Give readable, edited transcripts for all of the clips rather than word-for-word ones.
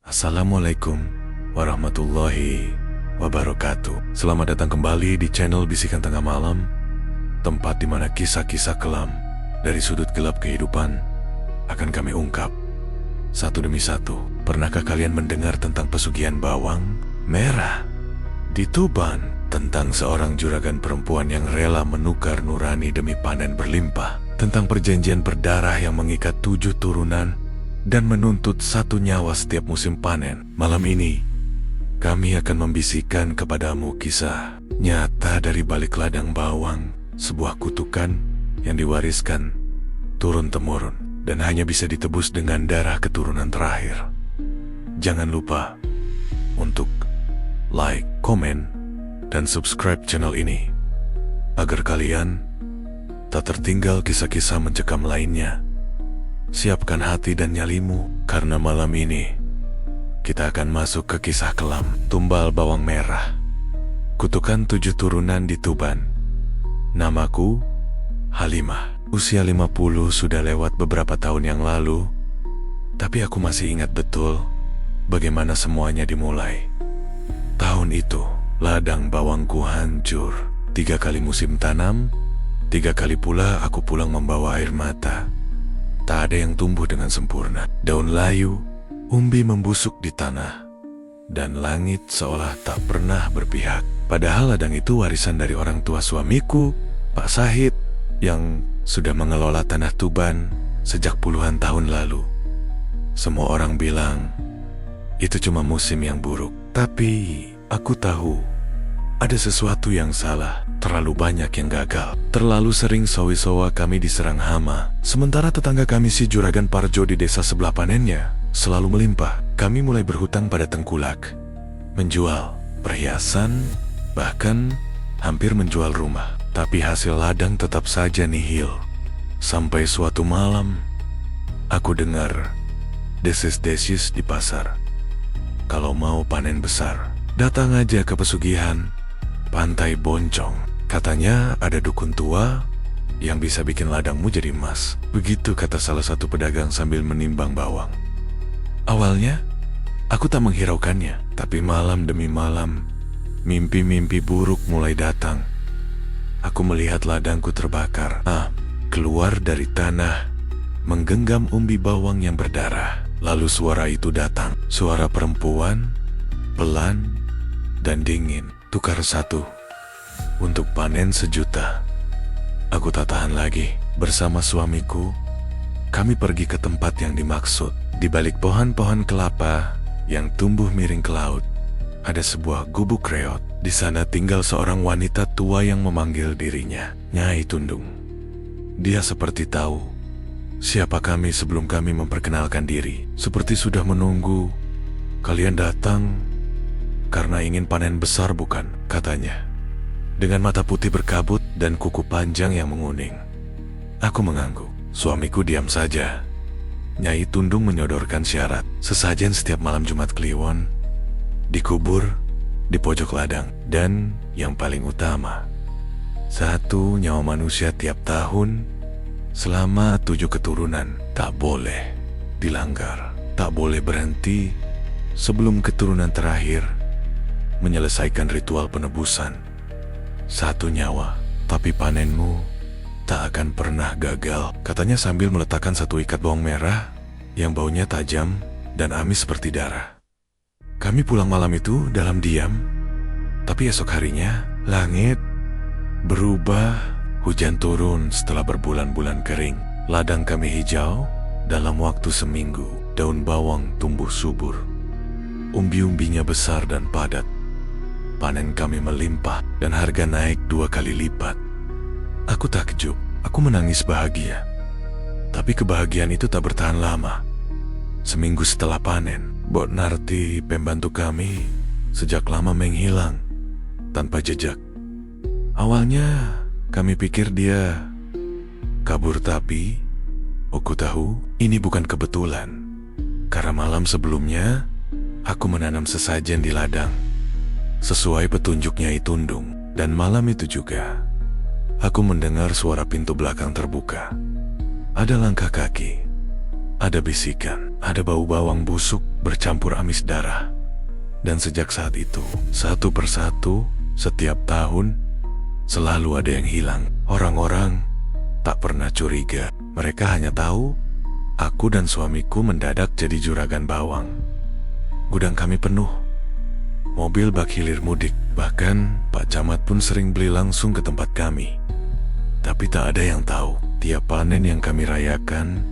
Assalamualaikum warahmatullahi wabarakatuh. Selamat datang kembali di channel Bisikan Tengah Malam, tempat di mana kisah-kisah kelam dari sudut gelap kehidupan akan kami ungkap satu demi satu. Pernahkah kalian mendengar tentang pesugihan bawang merah di Tuban? Tentang seorang juragan perempuan yang rela menukar nurani demi panen berlimpah. Tentang perjanjian berdarah yang mengikat 7 turunan dan menuntut 1 nyawa setiap musim panen. Malam ini, kami akan membisikkan kepadamu kisah nyata dari balik ladang bawang, sebuah kutukan yang diwariskan turun-temurun dan hanya bisa ditebus dengan darah keturunan terakhir. Jangan lupa untuk like, komen, dan subscribe channel ini agar kalian tak tertinggal kisah-kisah mencekam lainnya. Siapkan hati dan nyalimu, karena malam ini kita akan masuk ke kisah kelam tumbal bawang merah. Kutukan 7 turunan di Tuban. Namaku Halimah. Usia 50 sudah lewat beberapa tahun yang lalu, tapi aku masih ingat betul bagaimana semuanya dimulai. Tahun itu, ladang bawangku hancur. 3 kali musim tanam, 3 kali pula aku pulang membawa air mata. Tak ada yang tumbuh dengan sempurna. Daun layu, umbi membusuk di tanah, dan langit seolah tak pernah berpihak. Padahal ladang itu warisan dari orang tua suamiku, Pak Sahid, yang sudah mengelola tanah Tuban sejak puluhan tahun lalu. Semua orang bilang itu cuma musim yang buruk, tapi aku tahu ada sesuatu yang salah. Terlalu banyak yang gagal. Terlalu sering sawi-sawa kami diserang hama. Sementara tetangga kami si Juragan Parjo di desa sebelah panennya selalu melimpah. Kami mulai berhutang pada tengkulak, menjual perhiasan, bahkan hampir menjual rumah. Tapi hasil ladang tetap saja nihil. Sampai suatu malam, aku dengar desis-desis di pasar. Kalau mau panen besar, datang aja ke pesugihan Pantai Boncong. Katanya ada dukun tua yang bisa bikin ladangmu jadi emas. Begitu kata salah satu pedagang sambil menimbang bawang. Awalnya, aku tak menghiraukannya. Tapi malam demi malam, mimpi-mimpi buruk mulai datang. Aku melihat ladangku terbakar. Keluar dari tanah, menggenggam umbi bawang yang berdarah. Lalu suara itu datang. Suara perempuan, pelan dan dingin. Tukar 1 untuk panen 1 juta. Aku tak tahan lagi. Bersama suamiku, kami pergi ke tempat yang dimaksud. Di balik pohon-pohon kelapa yang tumbuh miring ke laut, ada sebuah gubuk reot. Di sana tinggal seorang wanita tua yang memanggil dirinya Nyai Tundung. Dia seperti tahu siapa kami sebelum kami memperkenalkan diri. Seperti sudah menunggu. Kalian datang karena ingin panen besar, bukan? Katanya. Dengan mata putih berkabut dan kuku panjang yang menguning. Aku mengangguk. Suamiku diam saja. Nyai Tundung menyodorkan syarat. Sesajen setiap malam Jumat Kliwon, dikubur di pojok ladang. Dan yang paling utama, 1 nyawa manusia tiap tahun selama 7 keturunan. Tak boleh dilanggar. Tak boleh berhenti sebelum keturunan terakhir menyelesaikan ritual penebusan. 1 nyawa, tapi panenmu tak akan pernah gagal, katanya sambil meletakkan 1 ikat bawang merah yang baunya tajam dan amis seperti darah. Kami pulang malam itu dalam diam, tapi esok harinya langit berubah. Hujan turun setelah berbulan-bulan kering. Ladang kami hijau dalam waktu seminggu. Daun bawang tumbuh subur. Umbi-umbinya besar dan padat. Panen kami melimpah dan harga naik 2 kali lipat. Aku takjub, aku menangis bahagia. Tapi kebahagiaan itu tak bertahan lama. Seminggu setelah panen, Bok Narti, pembantu kami, sejak lama menghilang tanpa jejak. Awalnya kami pikir dia kabur, tapi aku tahu ini bukan kebetulan. Karena malam sebelumnya aku menanam sesajen di ladang sesuai petunjuk Nyai Tundung. Dan malam itu juga aku mendengar suara pintu belakang terbuka. Ada langkah kaki. Ada bisikan, ada bau bawang busuk bercampur amis darah. Dan sejak saat itu, satu persatu, setiap tahun, selalu ada yang hilang. Orang-orang tak pernah curiga. Mereka hanya tahu, aku dan suamiku mendadak jadi juragan bawang. Gudang kami penuh. Mobil bak hilir mudik. Bahkan Pak Camat pun sering beli langsung ke tempat kami. Tapi tak ada yang tahu, tiap panen yang kami rayakan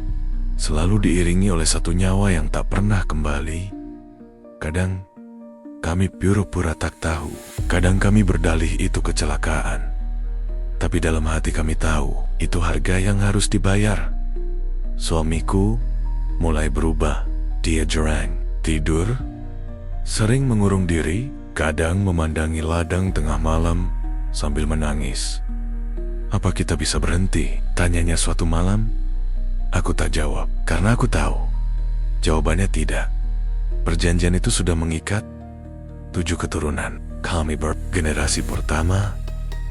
selalu diiringi oleh satu nyawa yang tak pernah kembali. Kadang kami pura-pura tak tahu, kadang kami berdalih itu kecelakaan. Tapi dalam hati kami tahu, itu harga yang harus dibayar. Suamiku mulai berubah. Dia jarang tidur, sering mengurung diri, kadang memandangi ladang tengah malam sambil menangis. Apa kita bisa berhenti? Tanyanya suatu malam. Aku tak jawab, karena aku tahu jawabannya tidak. Perjanjian itu sudah mengikat 7 keturunan. Kami generasi pertama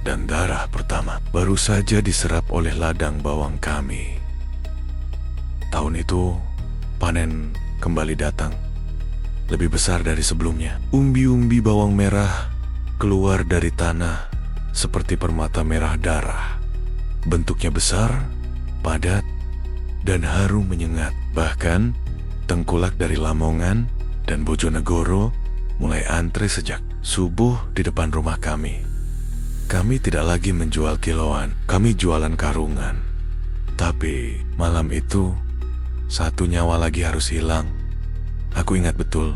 dan darah pertama baru saja diserap oleh ladang bawang kami. Tahun itu panen kembali datang, lebih besar dari sebelumnya. Umbi-umbi bawang merah keluar dari tanah seperti permata merah darah. Bentuknya besar, padat, dan harum menyengat. Bahkan tengkulak dari Lamongan dan Bojonegoro mulai antre sejak subuh di depan rumah kami. Kami tidak lagi menjual kiloan, kami jualan karungan. Tapi malam itu, satu nyawa lagi harus hilang. Aku ingat betul,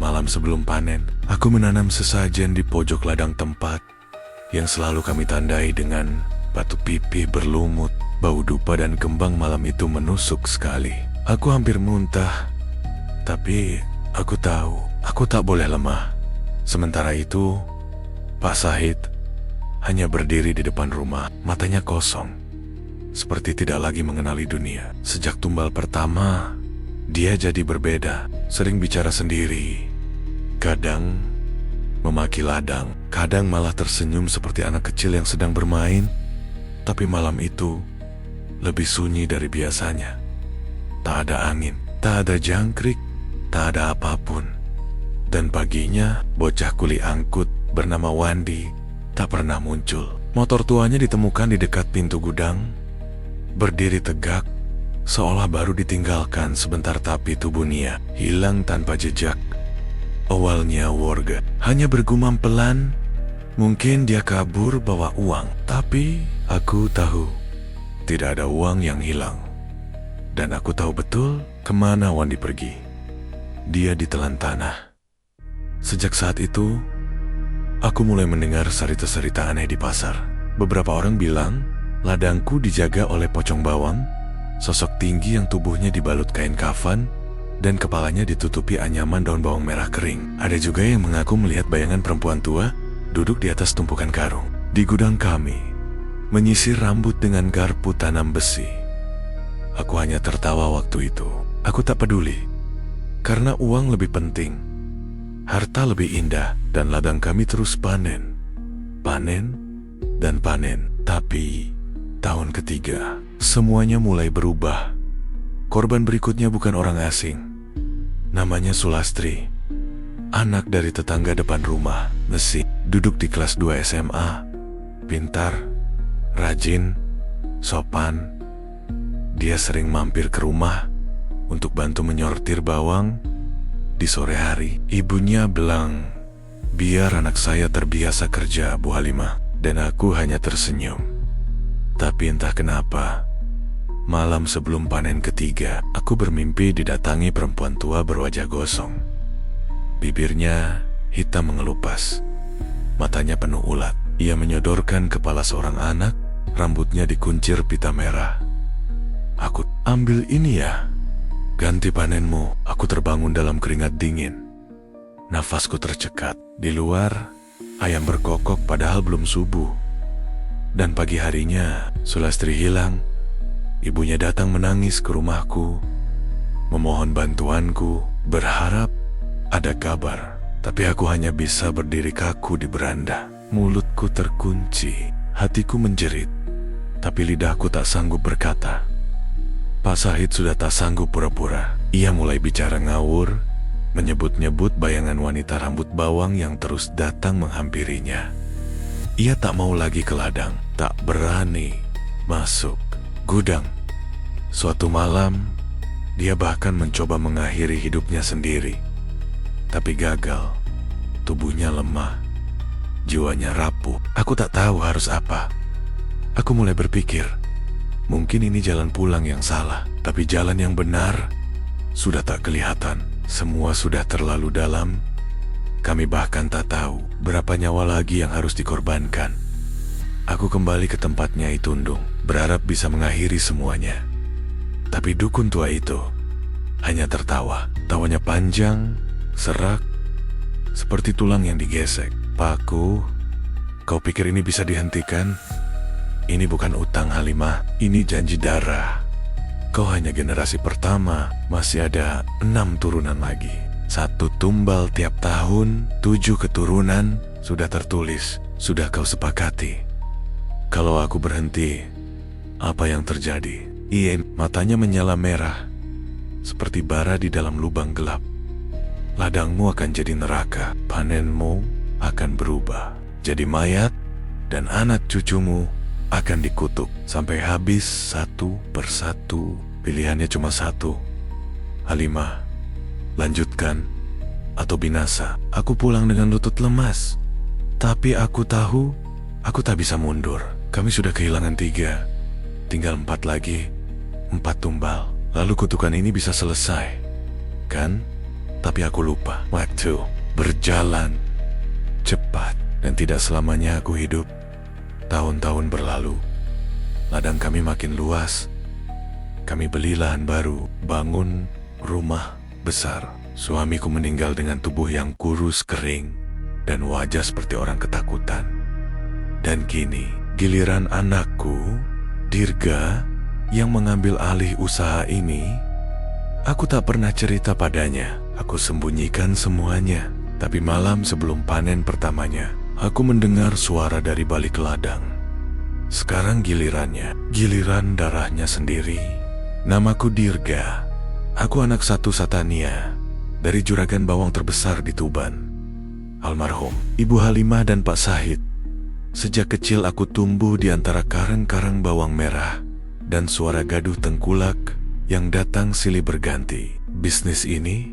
malam sebelum panen, aku menanam sesajen di pojok ladang tempat yang selalu kami tandai dengan batu pipih berlumut. Bau dupa dan kembang malam itu menusuk sekali. Aku hampir muntah, tapi aku tahu aku tak boleh lemah. Sementara itu, Pak Sahid hanya berdiri di depan rumah, matanya kosong, seperti tidak lagi mengenali dunia. Sejak tumbal pertama, dia jadi berbeda, sering bicara sendiri, kadang memaki ladang, kadang malah tersenyum seperti anak kecil yang sedang bermain. Tapi malam itu lebih sunyi dari biasanya. Tak ada angin, tak ada jangkrik, tak ada apapun. Dan paginya, bocah kuli angkut bernama Wandi tak pernah muncul. Motor tuanya ditemukan di dekat pintu gudang, berdiri tegak, seolah baru ditinggalkan sebentar, tapi tubuhnya hilang tanpa jejak. Awalnya warga hanya bergumam pelan, mungkin dia kabur bawa uang. Tapi aku tahu, tidak ada uang yang hilang. Dan aku tahu betul kemana Wandi pergi. Dia ditelan tanah. Sejak saat itu, aku mulai mendengar cerita-cerita aneh di pasar. Beberapa orang bilang, ladangku dijaga oleh pocong bawang, sosok tinggi yang tubuhnya dibalut kain kafan, dan kepalanya ditutupi anyaman daun bawang merah kering. Ada juga yang mengaku melihat bayangan perempuan tua duduk di atas tumpukan karung. Di gudang kami, menyisir rambut dengan garpu tanam besi. Aku hanya tertawa waktu itu. Aku tak peduli, karena uang lebih penting, harta lebih indah, dan ladang kami terus panen, panen, dan panen. Tapi tahun ketiga, semuanya mulai berubah. Korban berikutnya bukan orang asing. Namanya Sulastri, anak dari tetangga depan rumah. Besi, duduk di kelas 2 SMA, pintar, rajin, sopan. Dia sering mampir ke rumah untuk bantu menyortir bawang di sore hari. Ibunya bilang, biar anak saya terbiasa kerja, Bu Halimah. Dan aku hanya tersenyum. Tapi entah kenapa, malam sebelum panen ketiga, aku bermimpi didatangi perempuan tua berwajah gosong. Bibirnya hitam mengelupas, matanya penuh ulat. Ia menyodorkan kepala seorang anak, rambutnya dikuncir pita merah. Aku, ambil ini ya, ganti panenmu. Aku terbangun dalam keringat dingin. Nafasku tercekat. Di luar, ayam berkokok padahal belum subuh. Dan pagi harinya, Sulastri hilang. Ibunya datang menangis ke rumahku, memohon bantuanku, berharap ada kabar. Tapi aku hanya bisa berdiri kaku di beranda. Mulutku terkunci, hatiku menjerit, tapi lidahku tak sanggup berkata. Pak Sahid sudah tak sanggup pura-pura. Ia mulai bicara ngawur, menyebut-nyebut bayangan wanita rambut bawang yang terus datang menghampirinya. Ia tak mau lagi ke ladang, tak berani masuk gudang. Suatu malam, dia bahkan mencoba mengakhiri hidupnya sendiri. Tapi gagal, tubuhnya lemah, jiwanya rapuh. Aku tak tahu harus apa. Aku mulai berpikir, mungkin ini jalan pulang yang salah, tapi jalan yang benar sudah tak kelihatan. Semua sudah terlalu dalam. Kami bahkan tak tahu berapa nyawa lagi yang harus dikorbankan. Aku kembali ke tempatnya Itundung, berharap bisa mengakhiri semuanya. Tapi dukun tua itu hanya tertawa. Tawanya panjang, serak, seperti tulang yang digesek. Paku, kau pikir ini bisa dihentikan? Ini bukan utang, Halimah, ini janji darah. Kau hanya generasi pertama, masih ada 6 turunan lagi. 1 tumbal tiap tahun, 7 keturunan, sudah tertulis, sudah kau sepakati. Kalau aku berhenti, apa yang terjadi? Ian, matanya menyala merah, seperti bara di dalam lubang gelap. Ladangmu akan jadi neraka, panenmu akan berubah jadi mayat, dan anak cucumu akan dikutuk sampai habis satu persatu. Pilihannya cuma satu. Halimah, lanjutkan atau binasa. Aku pulang dengan lutut lemas, tapi aku tahu aku tak bisa mundur. Kami sudah kehilangan 3, tinggal 4 lagi, 4 tumbal. Lalu kutukan ini bisa selesai, kan? Tapi aku lupa. Waktu berjalan cepat, dan tidak selamanya aku hidup. Tahun-tahun berlalu, ladang kami makin luas. Kami beli lahan baru, bangun rumah besar. Suamiku meninggal dengan tubuh yang kurus kering dan wajah seperti orang ketakutan. Dan kini, giliran anakku, Dirga, yang mengambil alih usaha ini. Aku tak pernah cerita padanya. Aku sembunyikan semuanya. Tapi malam sebelum panen pertamanya, aku mendengar suara dari balik ladang. Sekarang gilirannya, giliran darahnya sendiri. Namaku Dirga. Aku anak satu Satania dari juragan bawang terbesar di Tuban. Almarhum Ibu Halimah dan Pak Sahid. Sejak kecil aku tumbuh di antara karang-karang bawang merah dan suara gaduh tengkulak yang datang silih berganti. Bisnis ini,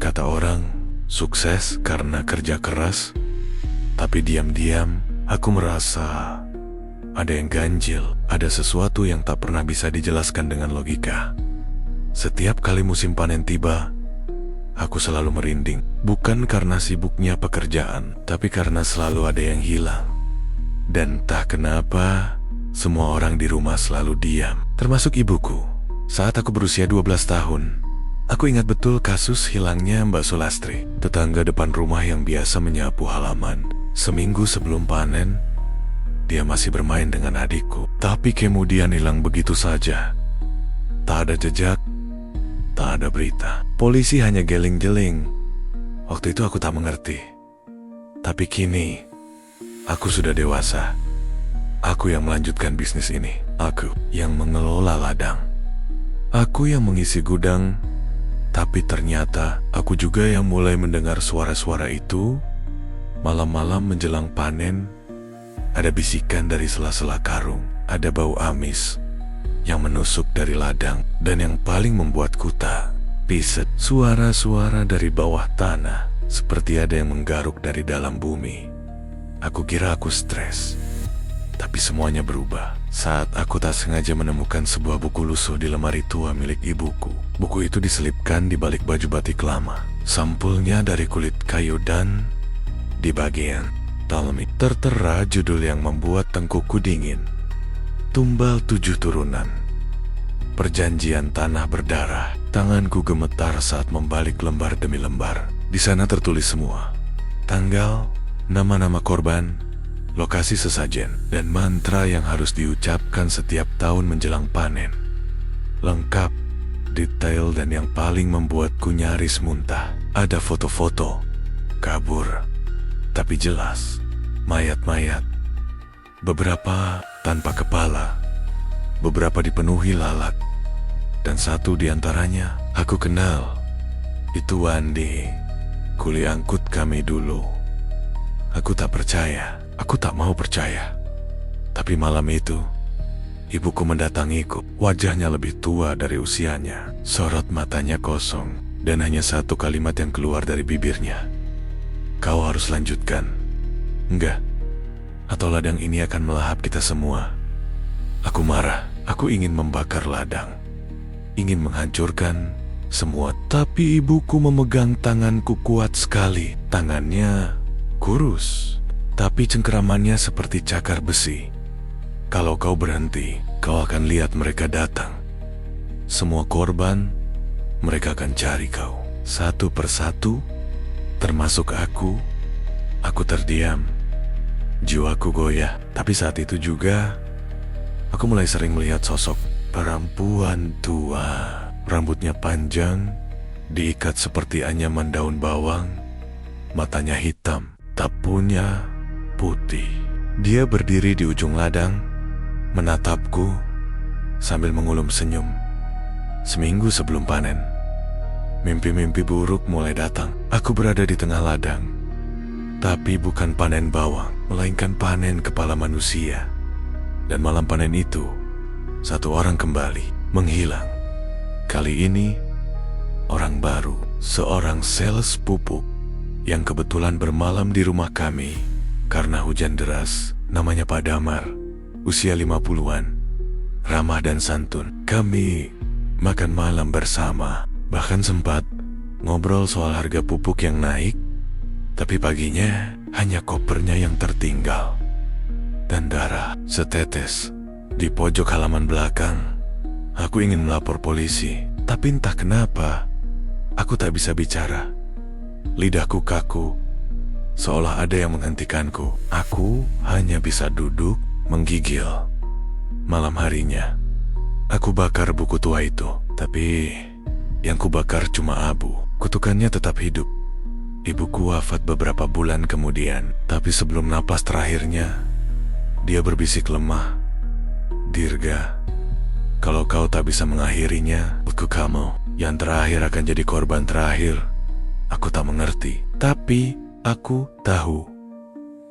kata orang, sukses karena kerja keras. Tapi diam-diam aku merasa ada yang ganjil, ada sesuatu yang tak pernah bisa dijelaskan dengan logika. Setiap kali musim panen tiba, aku selalu merinding. Bukan karena sibuknya pekerjaan, tapi karena selalu ada yang hilang. Dan entah kenapa, semua orang di rumah selalu diam, termasuk ibuku. Saat aku berusia 12 tahun, aku ingat betul kasus hilangnya Mbak Sulastri, tetangga depan rumah yang biasa menyapu halaman. Seminggu sebelum panen, dia masih bermain dengan adikku. Tapi kemudian hilang begitu saja. Tak ada jejak, tak ada berita. Polisi hanya geling-geling. Waktu itu aku tak mengerti. Tapi kini, aku sudah dewasa. Aku yang melanjutkan bisnis ini. Aku yang mengelola ladang. Aku yang mengisi gudang. Tapi ternyata aku juga yang mulai mendengar suara-suara itu. Malam-malam menjelang panen, ada bisikan dari sela-sela karung. Ada bau amis yang menusuk dari ladang. Dan yang paling membuatku tak piset, suara-suara dari bawah tanah, seperti ada yang menggaruk dari dalam bumi. Aku kira aku stres, tapi semuanya berubah saat aku tak sengaja menemukan sebuah buku lusuh di lemari tua milik ibuku. Buku itu diselipkan di balik baju batik lama. Sampulnya dari kulit kayu dan di bagian talmi tertera judul yang membuat tengkukku dingin. Tumbal 7 turunan. Perjanjian tanah berdarah. Tanganku gemetar saat membalik lembar demi lembar. Di sana tertulis semua. Tanggal, nama-nama korban, lokasi sesajen, dan mantra yang harus diucapkan setiap tahun menjelang panen. Lengkap, detail, dan yang paling membuatku nyaris muntah, ada foto-foto. Kabur, tapi jelas. Mayat-mayat. Beberapa tanpa kepala. Beberapa dipenuhi lalat. Dan satu di antaranya aku kenal. Itu Wandi, kuli angkut kami dulu. Aku tak percaya, aku tak mau percaya. Tapi malam itu, ibuku mendatangiku. Wajahnya lebih tua dari usianya. Sorot matanya kosong, dan hanya satu kalimat yang keluar dari bibirnya. Kau harus lanjutkan. Enggak, atau ladang ini akan melahap kita semua. Aku marah, aku ingin membakar ladang. Ingin menghancurkan semua. Tapi ibuku memegang tanganku kuat sekali. Tangannya kurus, tapi cengkeramannya seperti cakar besi. Kalau kau berhenti, kau akan lihat mereka datang. Semua korban, mereka akan cari kau. Satu persatu, termasuk aku. Aku terdiam. Jiwaku goyah. Tapi saat itu juga, aku mulai sering melihat sosok perempuan tua. Rambutnya panjang, diikat seperti anyaman daun bawang. Matanya hitam, tapunya putih. Dia berdiri di ujung ladang, menatapku sambil mengulum senyum. Seminggu sebelum panen, mimpi-mimpi buruk mulai datang. Aku berada di tengah ladang, tapi bukan panen bawang, melainkan panen kepala manusia. Dan malam panen itu, satu orang kembali menghilang. Kali ini, orang baru, seorang sales pupuk yang kebetulan bermalam di rumah kami karena hujan deras. Namanya Pak Damar, usia 50-an, ramah dan santun. Kami makan malam bersama, bahkan sempat ngobrol soal harga pupuk yang naik. Tapi paginya hanya kopernya yang tertinggal dan darah setetes di pojok halaman belakang. Aku ingin melapor polisi, tapi entah kenapa aku tak bisa bicara. Lidahku kaku, seolah ada yang menghentikanku. Aku hanya bisa duduk menggigil. Malam harinya, aku bakar buku tua itu, tapi yang kubakar cuma abu. Kutukannya tetap hidup. Ibuku wafat beberapa bulan kemudian, tapi sebelum napas terakhirnya, dia berbisik lemah. Dirga, kalau kau tak bisa mengakhirinya, buku kamu yang terakhir akan jadi korban terakhir. Aku tak mengerti, tapi aku tahu.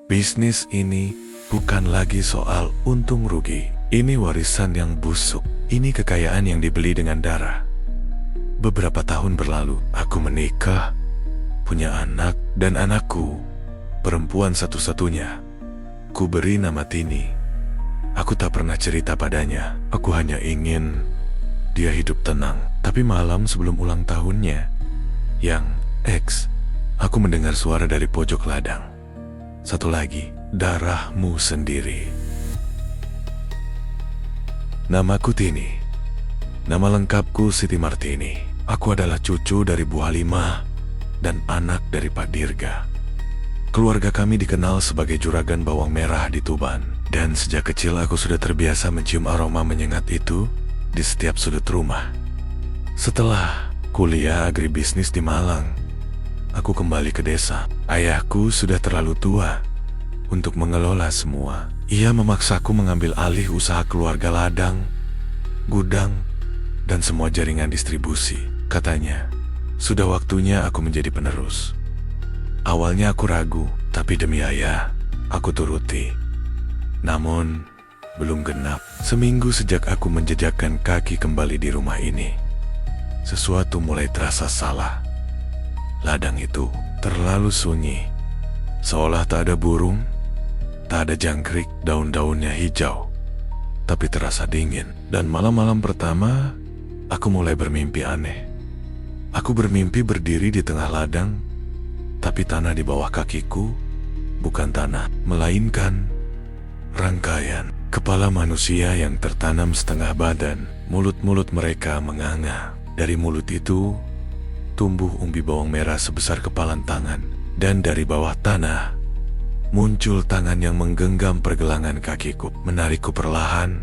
Bisnis ini bukan lagi soal untung rugi. Ini warisan yang busuk. Ini kekayaan yang dibeli dengan darah. Beberapa tahun berlalu, aku menikah, punya anak, dan anakku, perempuan satu-satunya, ku beri nama Tini. Aku tak pernah cerita padanya. Aku hanya ingin dia hidup tenang. Tapi malam sebelum ulang tahunnya, yang X, aku mendengar suara dari pojok ladang. Satu lagi, darahmu sendiri. Namaku Tini. Nama lengkapku Siti Martini. Aku adalah cucu dari Bu Halimah dan anak dari Pak Dirga. Keluarga kami dikenal sebagai juragan bawang merah di Tuban. Dan sejak kecil aku sudah terbiasa mencium aroma menyengat itu di setiap sudut rumah. Setelah kuliah agribisnis di Malang, aku kembali ke desa. Ayahku sudah terlalu tua untuk mengelola semua. Ia memaksaku mengambil alih usaha keluarga ladang, gudang, dan semua jaringan distribusi. Katanya, sudah waktunya aku menjadi penerus. Awalnya aku ragu, tapi demi ayah, aku turuti. Namun, belum genap seminggu sejak aku menjejakkan kaki kembali di rumah ini, sesuatu mulai terasa salah. Ladang itu terlalu sunyi, seolah tak ada burung, tak ada jangkrik, daun-daunnya hijau, tapi terasa dingin. Dan malam-malam pertama, aku mulai bermimpi aneh. Aku bermimpi berdiri di tengah ladang, tapi tanah di bawah kakiku bukan tanah, melainkan rangkaian kepala manusia yang tertanam setengah badan. Mulut-mulut mereka menganga. Dari mulut itu tumbuh umbi bawang merah sebesar kepalan tangan. Dan dari bawah tanah muncul tangan yang menggenggam pergelangan kakiku, menarikku perlahan.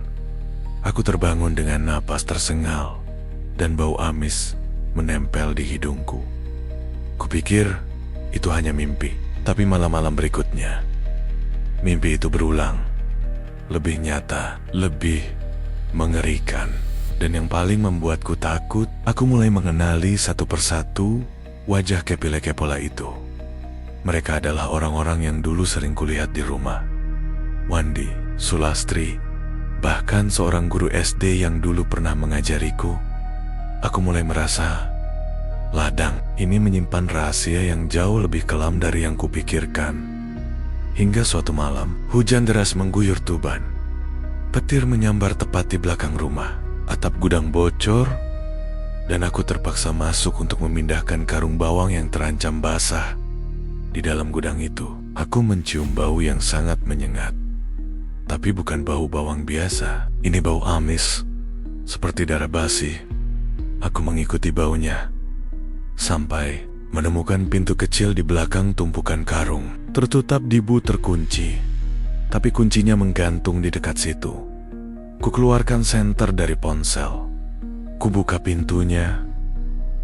Aku terbangun dengan napas tersengal dan bau amis menempel di hidungku. Kupikir itu hanya mimpi, tapi malam-malam berikutnya mimpi itu berulang. Lebih nyata, lebih mengerikan. Dan yang paling membuatku takut, aku mulai mengenali satu persatu wajah kepile-kepola itu. Mereka adalah orang-orang yang dulu sering kulihat di rumah. Wandi, Sulastri, bahkan seorang guru SD yang dulu pernah mengajariku. Aku mulai merasa ladang ini menyimpan rahasia yang jauh lebih kelam dari yang kupikirkan. Hingga suatu malam, hujan deras mengguyur Tuban. Petir menyambar tepat di belakang rumah. Atap gudang bocor, dan aku terpaksa masuk untuk memindahkan karung bawang yang terancam basah. Di dalam gudang itu, aku mencium bau yang sangat menyengat. Tapi bukan bau bawang biasa, ini bau amis, seperti darah basi. Aku mengikuti baunya, sampai menemukan pintu kecil di belakang tumpukan karung. Tertutup dibu terkunci, tapi kuncinya menggantung di dekat situ. Kukeluarkan senter dari ponsel. Kubuka pintunya,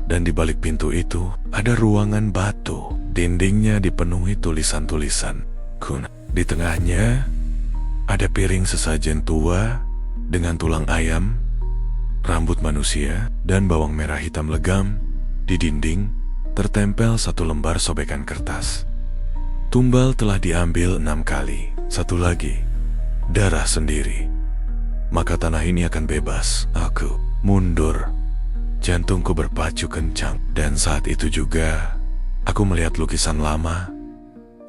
dan di balik pintu itu ada ruangan batu. Dindingnya dipenuhi tulisan-tulisan kuno. Di tengahnya ada piring sesajen tua dengan tulang ayam, rambut manusia, dan bawang merah hitam legam. Di dinding tertempel satu lembar sobekan kertas. Tumbal telah diambil 6 kali. Satu lagi, darah sendiri. Maka tanah ini akan bebas. Aku mundur. Jantungku berpacu kencang. Dan saat itu juga, aku melihat lukisan lama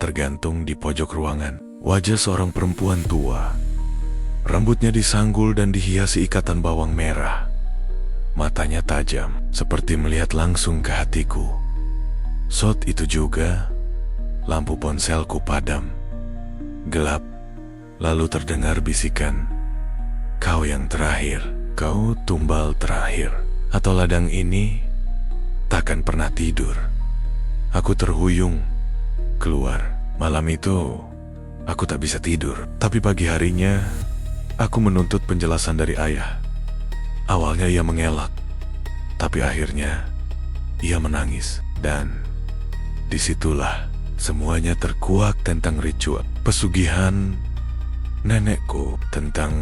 tergantung di pojok ruangan. Wajah seorang perempuan tua. Rambutnya disanggul dan dihiasi ikatan bawang merah. Matanya tajam, seperti melihat langsung ke hatiku. Saat itu juga, lampu ponselku padam. Gelap, lalu terdengar bisikan. Kau yang terakhir, kau tumbal terakhir, atau ladang ini takkan pernah tidur. Aku terhuyung keluar. Malam itu, aku tak bisa tidur. Tapi pagi harinya, aku menuntut penjelasan dari ayah. Awalnya ia mengelak, tapi akhirnya ia menangis. Dan disitulah semuanya terkuak tentang ritual pesugihan nenekku, tentang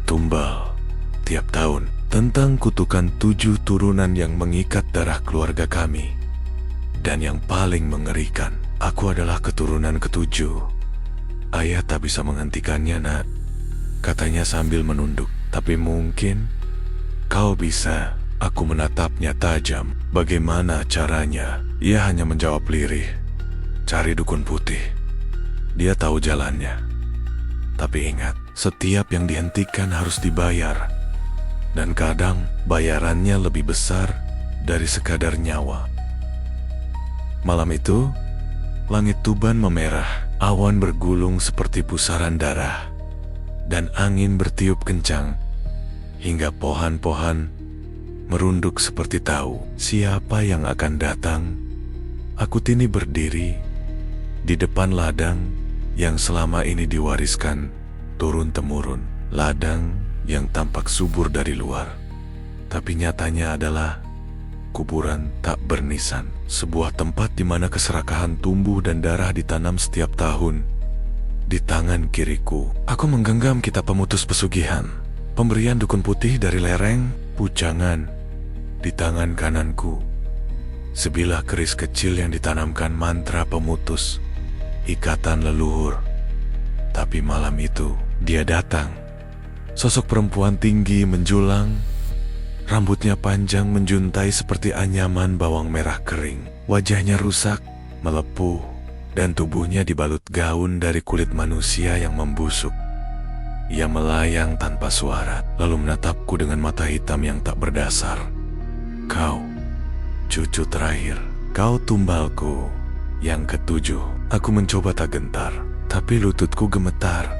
tumbal tiap tahun, tentang kutukan 7 turunan yang mengikat darah keluarga kami. Dan yang paling mengerikan, aku adalah keturunan ke-7. Ayah tak bisa menghentikannya, nak, katanya sambil menunduk. Tapi mungkin kau bisa. Aku menatapnya tajam. Bagaimana caranya? Ia hanya menjawab lirih. Cari dukun putih. Dia tahu jalannya. Tapi ingat, setiap yang dihentikan harus dibayar. Dan kadang bayarannya lebih besar dari sekadar nyawa. Malam itu, langit Tuban memerah, awan bergulung seperti pusaran darah, dan angin bertiup kencang, hingga pohon-pohon merunduk seperti tahu siapa yang akan datang. Aku kini berdiri di depan ladang yang selama ini diwariskan turun-temurun. Ladang yang tampak subur dari luar, tapi nyatanya adalah kuburan tak bernisan. Sebuah tempat di mana keserakahan tumbuh dan darah ditanam setiap tahun. Di tangan kiriku, aku menggenggam kitab pemutus pesugihan, pemberian dukun putih dari lereng Pujangan. Di tangan kananku, sebilah keris kecil yang ditanamkan mantra pemutus, ikatan leluhur. Tapi malam itu, dia datang. Sosok perempuan tinggi menjulang, rambutnya panjang menjuntai seperti anyaman bawang merah kering. Wajahnya rusak, melepuh, dan tubuhnya dibalut gaun dari kulit manusia yang membusuk. Ia melayang tanpa suara, lalu menatapku dengan mata hitam yang tak berdasar. Kau, cucu terakhir, kau tumbalku yang ke-7. Aku mencoba tak gentar, tapi lututku gemetar.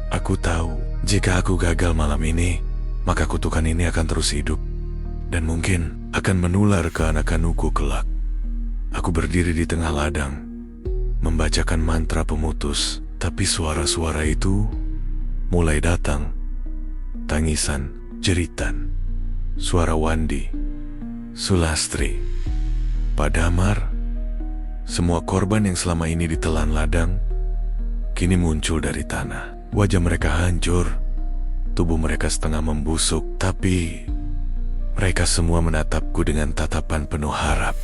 Aku tahu, jika aku gagal malam ini, maka kutukan ini akan terus hidup, dan mungkin akan menular ke anak-anakku kelak. Aku berdiri di tengah ladang, membacakan mantra pemutus, tapi suara-suara itu mulai datang. Tangisan, jeritan, suara Wandi, Sulastri, Pak Damar. Semua korban yang selama ini ditelan ladang kini muncul dari tanah. Wajah mereka hancur, Tubuh mereka setengah membusuk, tapi mereka semua menatapku dengan tatapan penuh harap.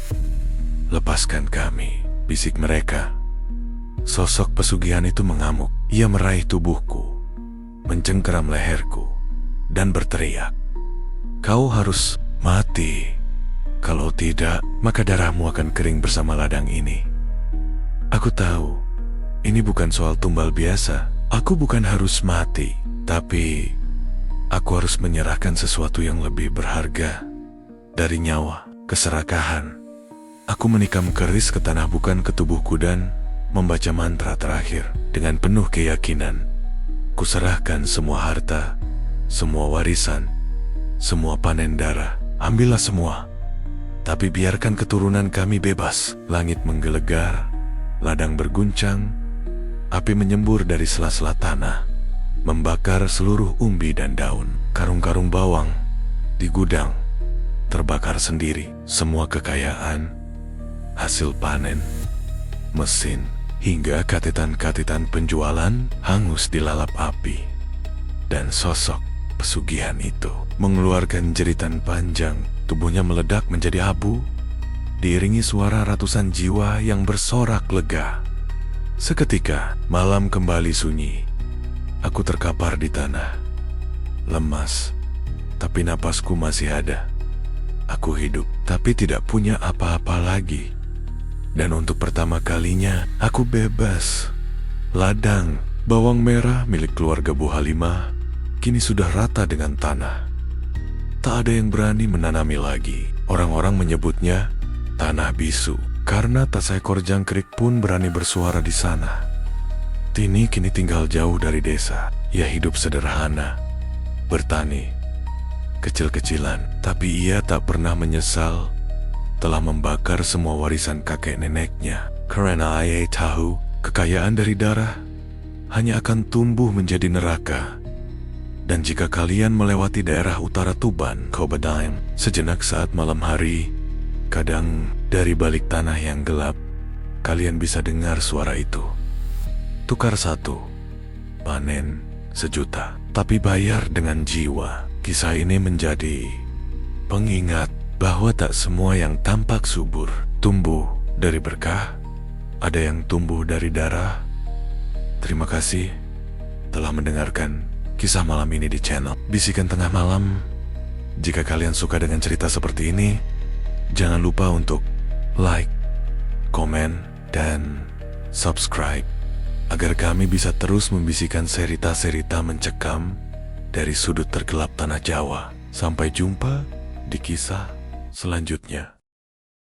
"Lepaskan kami," bisik mereka. Sosok pesugihan itu mengamuk. Ia meraih tubuhku, mencengkeram leherku, dan berteriak, "Kau harus mati. Kalau tidak, maka darahmu akan kering bersama ladang ini." Aku tahu, ini bukan soal tumbal biasa. Aku bukan harus mati, tapi aku harus menyerahkan sesuatu yang lebih berharga dari nyawa, keserakahan. Aku menikam keris ke tanah bukan ke tubuhku dan membaca mantra terakhir dengan penuh keyakinan. Kuserahkan semua harta, semua warisan, semua panen darah. Ambillah semua. Tapi biarkan keturunan kami bebas. Langit menggelegar, ladang berguncang, api menyembur dari sela-sela tanah, membakar seluruh umbi dan daun. Karung-karung bawang di gudang terbakar sendiri. Semua kekayaan, hasil panen, mesin, hingga katetan-katetan penjualan hangus dilalap api. Dan sosok pesugihan itu mengeluarkan jeritan panjang. Tubuhnya meledak menjadi abu, diiringi suara ratusan jiwa yang bersorak lega. Seketika, malam kembali sunyi. Aku terkapar di tanah, lemas, tapi napasku masih ada. Aku hidup, tapi tidak punya apa-apa lagi. Dan untuk pertama kalinya, aku bebas. Ladang bawang merah milik keluarga Bu Halimah kini sudah rata dengan tanah. Tak ada yang berani menanami lagi. Orang-orang menyebutnya tanah bisu, karena tak seekor jangkrik pun berani bersuara di sana. Tini kini tinggal jauh dari desa. Ia hidup sederhana, bertani, kecil-kecilan. Tapi ia tak pernah menyesal telah membakar semua warisan kakek neneknya. Karena ia tahu kekayaan dari darah hanya akan tumbuh menjadi neraka. Dan jika kalian melewati daerah utara Tuban, Kobadaim, sejenak saat malam hari, kadang dari balik tanah yang gelap, kalian bisa dengar suara itu. Tukar 1, panen 1 juta, tapi bayar dengan jiwa. Kisah ini menjadi pengingat bahwa tak semua yang tampak subur tumbuh dari berkah. Ada yang tumbuh dari darah. Terima kasih telah mendengarkan kisah malam ini di channel Bisikan Tengah Malam. Jika kalian suka dengan cerita seperti ini, jangan lupa untuk like, komen, dan subscribe agar kami bisa terus membisikkan cerita-cerita mencekam dari sudut tergelap tanah Jawa. Sampai jumpa di kisah selanjutnya.